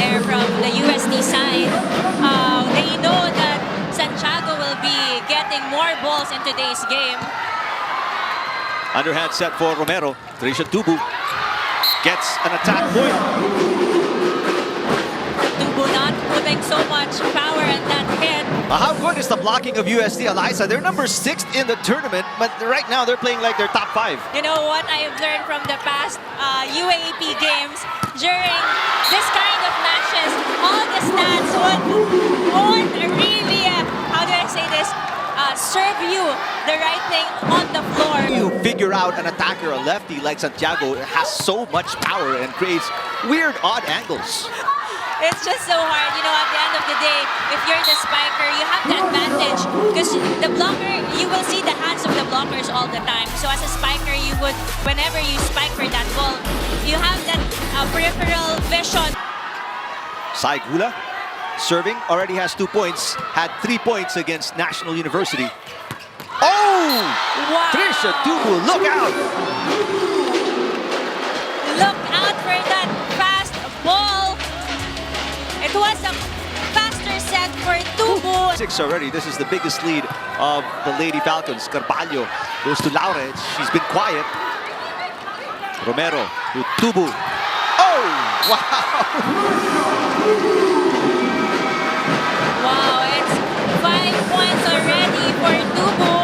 there from the USD side. They know that Santiago will be getting more balls in today's game. Underhand set for Romero. Trisha Tubu gets an attack point. Tubu not putting so much power at that hit. How good is the blocking of USD, Eliza? They're number 6 in the tournament, but right now they're playing like they're top 5. You know what I've learned from the past UAAP games, during this kind of matches, all the stats won't really, how do I say this, serve you the right thing on the floor. You figure out an attacker, a lefty like Santiago, has so much power and creates weird, odd angles. It's just so hard, you know, at the end of the day, if you're the spiker, you have the advantage because the blocker, you will see the hands of the blockers all the time. So as a spiker, you would, whenever you spike for that ball, you have that peripheral vision. Saigula, serving, already has 2 points, had 3 points against National University. Oh! Wow! Trisha Tubu, look out! Look out for that fast ball. It was a faster set for Tubu. 6 already. This is the biggest lead of the Lady Falcons. Carvalho goes to Laura. She's been quiet. Romero to Tubu. Oh! Wow! Wow, it's 5 points already for Tubu.